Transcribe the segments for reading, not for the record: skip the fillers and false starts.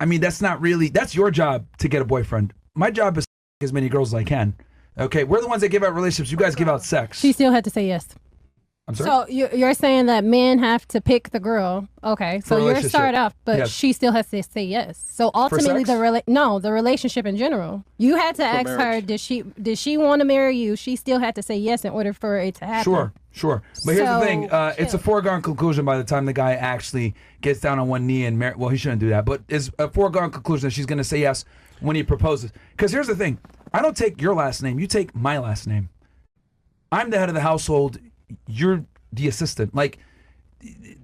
I mean, that's not really, that's your job to get a boyfriend. My job is as many girls as I can. Okay, we're the ones that give out relationships. You guys give out sex. She still had to say yes. I'm sorry? So you're saying that men have to pick the girl. Okay, so you're start off, but she still has to say yes. So ultimately, the relationship in general. You had to ask her, did she want to marry you? She still had to say yes in order for it to happen. Sure. But here's the thing. It's a foregone conclusion by the time the guy actually gets down on one knee and marry. Well, he shouldn't do that, but it's a foregone conclusion that she's going to say yes when he proposes. Because here's the thing. I don't take your last name. You take my last name. I'm the head of the household. You're the assistant. Like,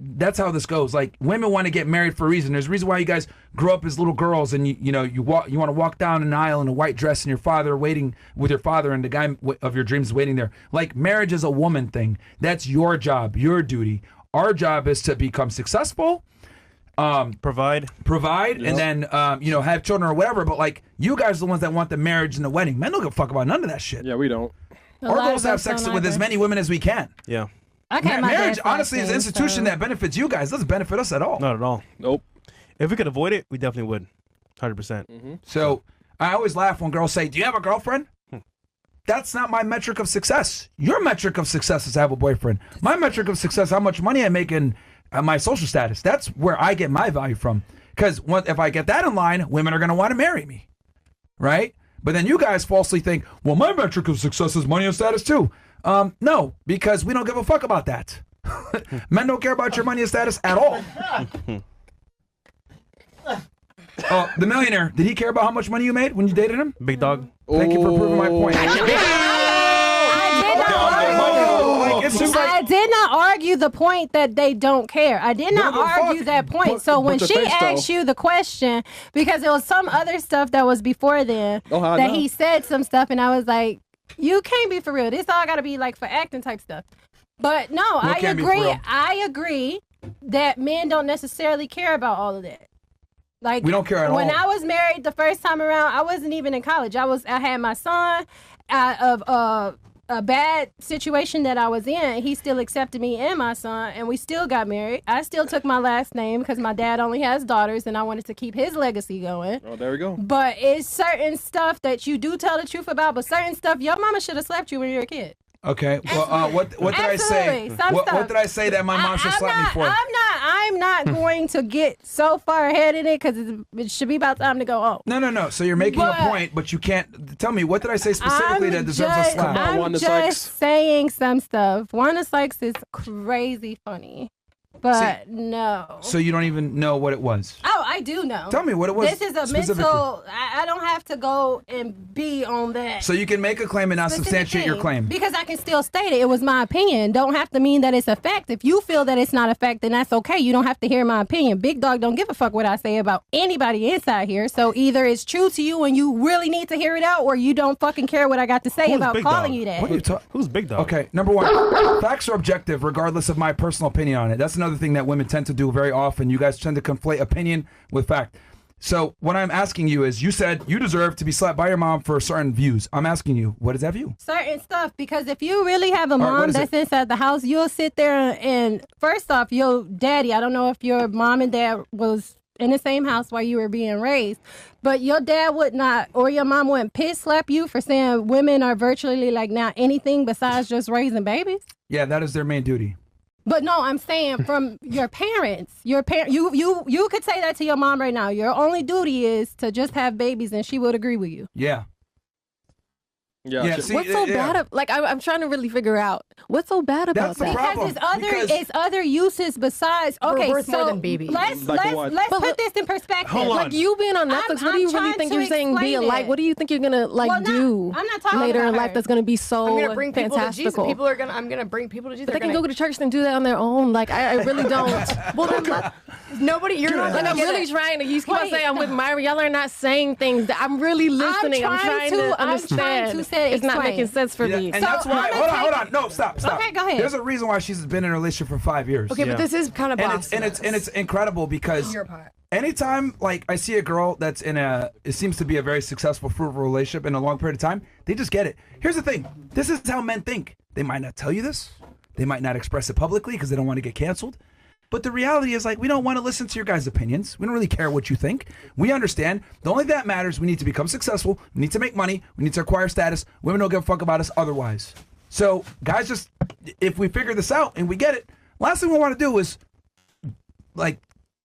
that's how this goes. Like, women want to get married for a reason. There's a reason why you guys grow up as little girls, and you want to walk down an aisle in a white dress, and your father waiting with your father, and the guy of your dreams is waiting there. Like, marriage is a woman thing. That's your job, your duty. Our job is to become successful, provide, and then have children or whatever. But like, you guys are the ones that want the marriage and the wedding. Men don't give a fuck about none of that shit. Yeah, we don't. Our goal is to have sex with as many women as we can. Yeah. Marriage, honestly, is an institution that benefits you guys. It doesn't benefit us at all. Not at all. Nope. If we could avoid it, we definitely would. 100%. So I always laugh when girls say, do you have a girlfriend? That's not my metric of success. Your metric of success is to have a boyfriend. My metric of success, how much money I make and my social status. That's where I get my value from. Because if I get that in line, women are going to want to marry me. Right? But then you guys falsely think, well, my metric of success is money and status too. No, because we don't give a fuck about that. Men don't care about your money and status at all. Oh, the millionaire, did he care about how much money you made when you dated him? Big dog. Thank you for proving my point. I did not argue the point that they don't care. I did not argue that point. So when she asked you the question, because there was some other stuff that was before then, that he said some stuff, and I was like, you can't be for real. This all got to be like for acting type stuff. But no, I agree. I agree that men don't necessarily care about all of that. Like, we don't care at all. When I was married the first time around, I wasn't even in college. I had my son out of a bad situation that I was in. He still accepted me and my son, and we still got married. I still took my last name because my dad only has daughters, and I wanted to keep his legacy going. Oh, there we go. But it's certain stuff that you do tell the truth about, but certain stuff, your mama should have slapped you when you were a kid. Okay. Well, what did I say? What did I say that my mom should slap me for? I'm not going to get so far ahead in it because it should be about time to go home. No. So you're making a point, but you can't tell me. What did I say specifically that deserves a slap? I'm just saying some stuff. Wanda Sykes is crazy funny. But no. So you don't even know what it was? Oh, I do know. Tell me what it was. This is a mental. I don't have to go and be on that. So you can make a claim and not substantiate your claim. Because I can still state it. It was my opinion. Don't have to mean that it's a fact. If you feel that it's not a fact, then that's okay. You don't have to hear my opinion. Big Dog don't give a fuck what I say about anybody inside here. So either it's true to you and you really need to hear it out, or you don't fucking care what I got to say about calling you that. What are you Who's Big Dog? Okay, number one, facts are objective regardless of my personal opinion on it. That's another thing that women tend to do very often. You guys tend to conflate opinion with fact. So what I'm asking you is, you said you deserve to be slapped by your mom for certain views. I'm asking you, what is that view? Certain stuff, because if you really have a mom that's inside the house, you'll sit there and first off, your daddy, I don't know if your mom and dad was in the same house while you were being raised, but your dad would not, or your mom wouldn't piss slap you for saying women are virtually like not anything besides just raising babies? Yeah, that is their main duty. But no, I'm saying from your parents. You could say that to your mom right now. Your only duty is to just have babies, and she would agree with you. Yeah. Yeah. See, what's so bad? Like I'm trying to really figure out what's so bad about that. Because it's other uses besides. Okay, worth more than babies. Let's put this in perspective. Like you being on Netflix, what do you really think you're saying being like? What do you think you're gonna do later in life that's gonna be so I'm gonna bring people to Jesus. fantastical? I'm gonna bring people to Jesus. But they can go to church and do that on their own. Like I really don't. Well, then nobody. You're not. Like I'm really trying to. You keep on saying I'm with Myron. Y'all are not saying things that I'm really listening. I'm trying to understand. It's not making sense for me. And that's why. Hold on. No, stop. Okay, go ahead. There's a reason why she's been in a relationship for 5 years. Okay, but this is kind of boss. And it's incredible because anytime like I see a girl that's in it seems to be a very successful, fruitful relationship in a long period of time, they just get it. Here's the thing. This is how men think. They might not tell you this. They might not express it publicly because they don't want to get canceled. But the reality is, like, we don't want to listen to your guys' opinions. We don't really care what you think. We understand. The only thing that matters, we need to become successful. We need to make money. We need to acquire status. Women don't give a fuck about us otherwise. So, guys, just, if we figure this out and we get it, last thing we want to do is, like,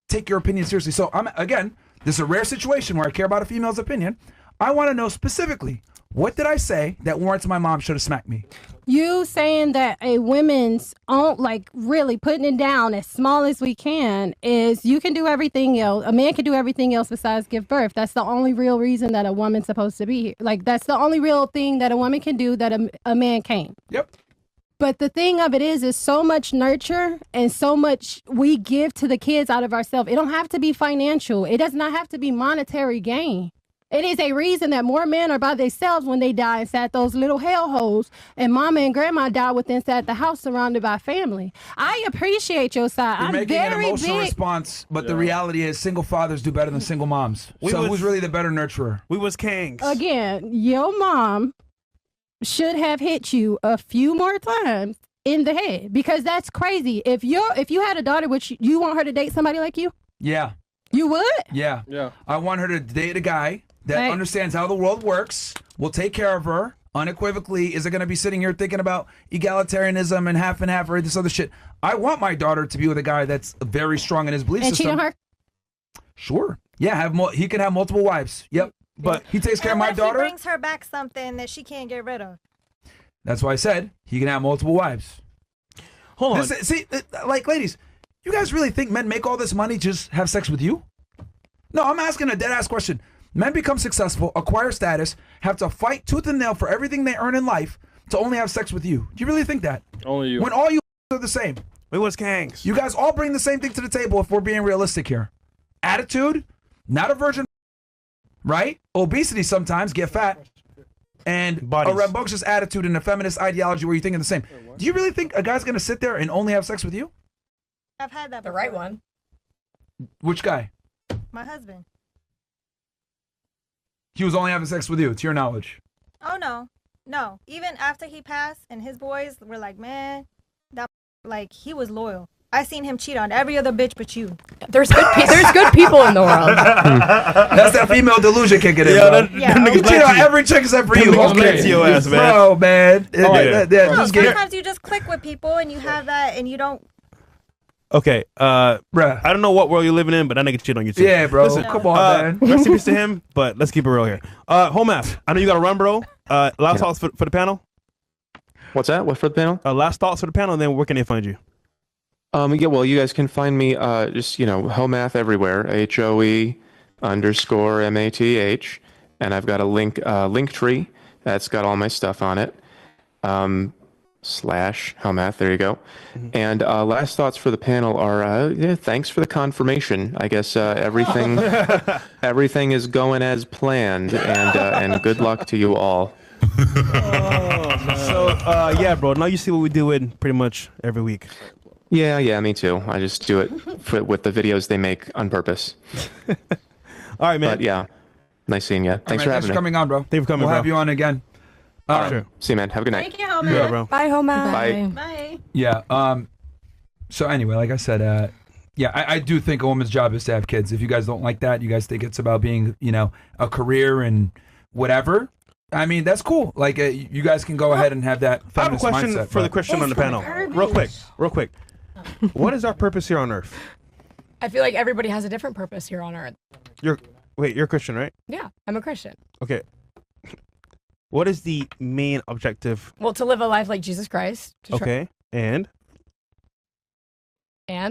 take your opinion seriously. So, again, this is a rare situation where I care about a female's opinion. I want to know specifically, what did I say that warrants my mom should have smacked me? You saying that a women's own, like, really putting it down as small as we can is you can do everything else. A man can do everything else besides give birth. That's the only real reason that a woman's supposed to be here. Like, that's the only real thing that a woman can do that a man can't. Yep. But the thing of it is so much nurture and so much we give to the kids out of ourselves. It don't have to be financial. It does not have to be monetary gain. It is a reason that more men are by themselves when they die inside those little hellholes, and mama and grandma die inside the house surrounded by family. I appreciate your side. You're making an emotional response, but the reality is single fathers do better than single moms. Who's really the better nurturer? We was kangs. Again, your mom should have hit you a few more times in the head, because that's crazy. If you had a daughter, would you want her to date somebody like you? Yeah. You would? Yeah. I want her to date a guy that understands how the world works, will take care of her unequivocally, isn't going to be sitting here thinking about egalitarianism and half or this other shit. I want my daughter to be with a guy that's very strong in his belief system. And cheat on her? Sure. Yeah, he can have multiple wives. Yep. But he takes care of my daughter. He brings her back something that she can't get rid of. That's why I said he can have multiple wives. Hold on. See, like, ladies, you guys really think men make all this money just have sex with you? No, I'm asking a dead-ass question. Men become successful, acquire status, have to fight tooth and nail for everything they earn in life to only have sex with you. Do you really think that? Only you. When all you are the same. We was kangs. You guys all bring the same thing to the table if we're being realistic here. Attitude, not a virgin, right? Obesity sometimes, get fat. And a rambunctious attitude and a feminist ideology where you're thinking the same. Do you really think a guy's going to sit there and only have sex with you? I've had that before. The right one. Which guy? My husband. He was only having sex with you, to your knowledge. Oh, no. No. Even after he passed and his boys were like, man, that, like, he was loyal. I seen him cheat on every other bitch but you. There's good people in the world. That's that female delusion kicking in, bro. You cheat on every chick except for you. Okay. To your ass, man. Bro, man. No, sometimes you just click with people and you have that and you don't. Okay, bruh. I don't know what world you're living in, but that nigga cheat on you too. Yeah, bro. Listen, come on, man. Rest in peace to him, but let's keep it real here. Home F, I know you got to run, bro. Last thoughts for the panel? What's that? What for the panel? Last thoughts for the panel, and then where can they find you? Yeah, well, you guys can find me just, Homath everywhere, HOE_MATH, and I've got a link tree that's got all my stuff on it. /Homath, there you go. And last thoughts for the panel are, thanks for the confirmation. I guess everything is going as planned, and good luck to you all. Yeah, bro, now you see what we do it pretty much every week. Yeah, me too. I just do it with the videos they make on purpose. All right, man. But yeah, nice seeing you. Thanks for having me. Thanks for coming on, bro. Thanks for coming, We'll have you on again. Sure. See you, man. Have a good night. Thank you, Homer. Yeah, bro. Bye, Homer. Bye. Yeah. So anyway, like I said, I do think a woman's job is to have kids. If you guys don't like that, you guys think it's about being, a career and whatever. I mean, that's cool. Like, you guys can go ahead and have that feminist mindset. I have a question for the Christian on the panel. Real quick. What is our purpose here on Earth? I feel like everybody has a different purpose here on Earth. You're a Christian, right? Yeah, I'm a Christian. Okay. What is the main objective? Well, to live a life like Jesus Christ. Okay, and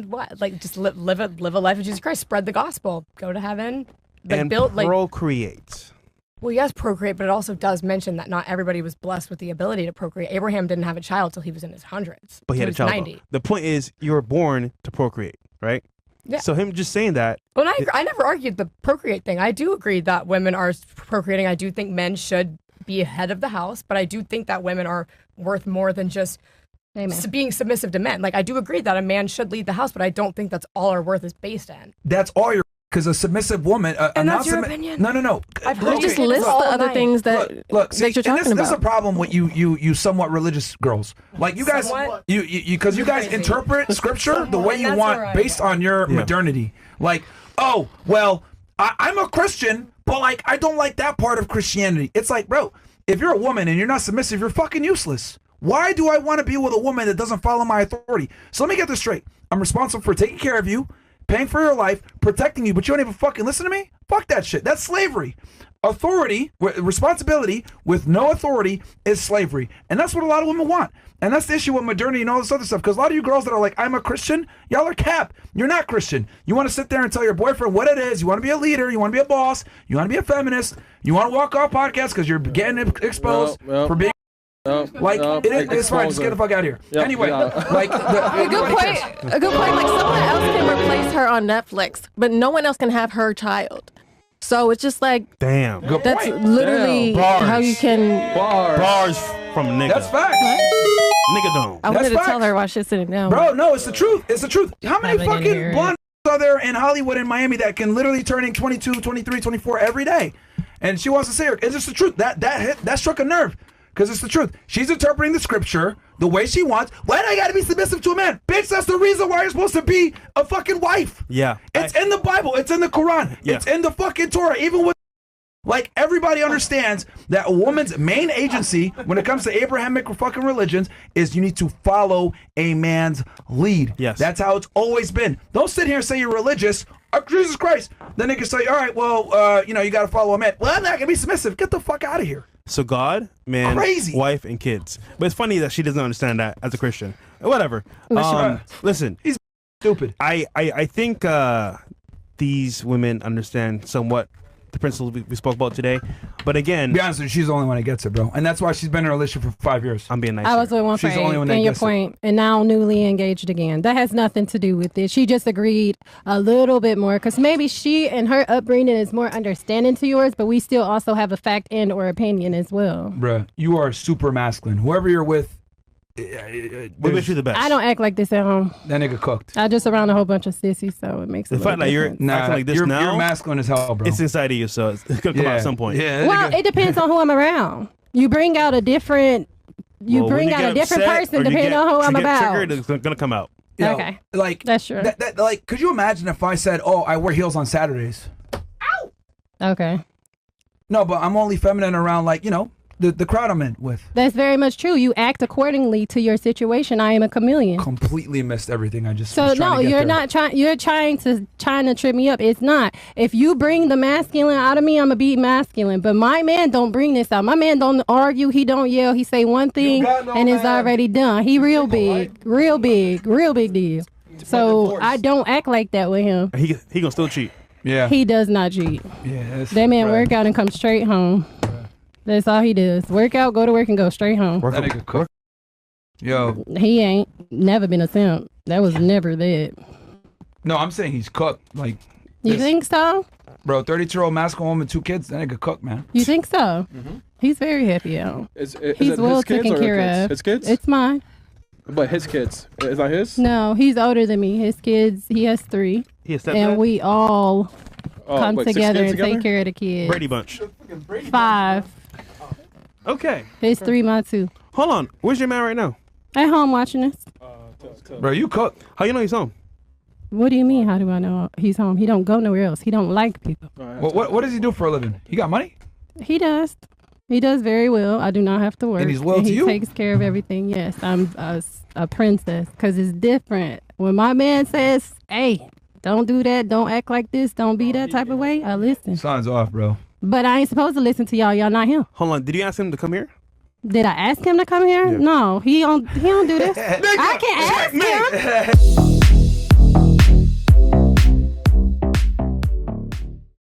what? Like, just live a life of Jesus Christ. Spread the gospel. Go to heaven. And procreate. Well, yes, procreate, but it also does mention that not everybody was blessed with the ability to procreate. Abraham didn't have a child till he was in his hundreds. But he had a child. 90. The point is, you were born to procreate, right? Yeah. So him just saying that. Well, I never argued the procreate thing. I do agree that women are procreating. I do think men should be head of the house, but I do think that women are worth more than just being submissive to men. Like, I do agree that a man should lead the house, but I don't think that's all our worth is based in. That's all your because a submissive woman, and that's your opinion? No. I've heard just list the other things that you're talking about. This is a problem with you somewhat religious girls. Like you guys, because you guys interpret scripture the way you want based on your modernity. Like, oh well, I'm a Christian, but like I don't like that part of Christianity. It's like, bro, if you're a woman and you're not submissive, you're fucking useless. Why do I want to be with a woman that doesn't follow my authority? So let me get this straight. I'm responsible for taking care of you, paying for your life, protecting you, but you don't even fucking listen to me? Fuck that shit. That's slavery. Authority, responsibility with no authority is slavery. And that's what a lot of women want. And that's the issue with modernity and all this other stuff. Because a lot of you girls that are like, I'm a Christian, y'all are cap. You're not Christian. You want to sit there and tell your boyfriend what it is. You want to be a leader. You want to be a boss. You want to be a feminist. You want to walk off podcasts because you're getting exposed for being... it's fine. Just get the fuck out of here. Yep, anyway, like a good point. Like someone else can replace her on Netflix, but no one else can have her child. So it's just like, damn. Good that's point. Literally how you can bars from nigga. That's facts. Nigga don't. I wanted to tell her while she's sitting down. Bro, no, it's the truth. It's the truth. How many fucking blonde are there in Hollywood and Miami that can literally turn in 22, 23, 24 every day? And she wants to say her. It's just the truth. That struck a nerve. Because it's the truth. She's interpreting the scripture the way she wants. Why do I gotta be submissive to a man? Bitch, that's the reason why you're supposed to be a fucking wife. Yeah. It's in the Bible. It's in the Quran. Yeah. It's in the fucking Torah. Even with... Like, everybody understands that a woman's main agency when it comes to Abrahamic fucking religions is you need to follow a man's lead. Yes. That's how it's always been. Don't sit here and say you're religious. Oh, Jesus Christ. Then they can say, all right, well, you gotta follow a man. Well, I'm not gonna be submissive. Get the fuck out of here. So God, man, crazy. Wife, and kids. But it's funny that she doesn't understand that as a Christian. Whatever. Listen, he's stupid. I think these women understand somewhat the principles we spoke about today. But again, be honest with you, she's the only one that gets it, bro. And that's why she's been in a relationship for 5 years. I'm being nice. I was with one she's the only one that and your gets point, and now newly engaged again. That has nothing to do with it. She just agreed a little bit more because maybe she and her upbringing is more understanding to yours, but we still also have a fact and or opinion as well. Bruh, you are super masculine. Whoever you're with, we wish you the best. I don't act like this at home. That nigga cooked. I just around a whole bunch of sissies, so it makes it. The fact that you're acting like this now, you're masculine as hell, bro. It's inside of you, so it's gonna come out at some point. Yeah. Well, it depends on who I'm around. You bring out a different. Bring out a different person depending on who I'm about. Triggered, it's gonna come out. Okay. Like that's true. Like, could you imagine if I said, "Oh, I wear heels on Saturdays"? Ow. Okay. No, but I'm only feminine around, like, the crowd I'm in with. That's very much true. You act accordingly to your situation. I am a chameleon. Completely missed everything I just so was trying no, to get you're there. not trying. You're trying to trip me up. It's not. If you bring the masculine out of me, I'm gonna be masculine. But my man don't bring this out. My man don't argue. He don't yell. He say one thing and it's already done. He real big deal. So I don't act like that with him. He gonna still cheat. Yeah. He does not cheat. Yeah. That man work out and come straight home. That's all he does. Work out, go to work, and go straight home. That nigga cook. Yo. He ain't never been a simp. That was never that. No, I'm saying he's cooked. Like. You think so? Bro, 32-year-old masculine woman, 2 kids. That nigga cook, man. You think so? Mm-hmm. He's very happy out. He's well taken care of. His kids? It's mine. But his kids. Is that his? No, he's older than me. His kids, he has 3. And we all come together and take care of the kids. Brady Bunch. 5. Okay. His 3, my 2. Hold on. Where's your man right now? At home watching us. Bro, you cook. How you know he's home? What do you mean? How do I know he's home? He don't go nowhere else. He don't like people. What does he do for a living? He got money? He does. He does very well. I do not have to work. And he's loyal to you? He takes care of everything. Yes, I'm a princess because it's different. When my man says, hey, don't do that. Don't act like this. Don't be that type of way. I listen. Signs off, bro. But I ain't supposed to listen to y'all. Y'all not him. Hold on. Did you ask him to come here? Did I ask him to come here? Yeah. No, he don't do this. I can ask him.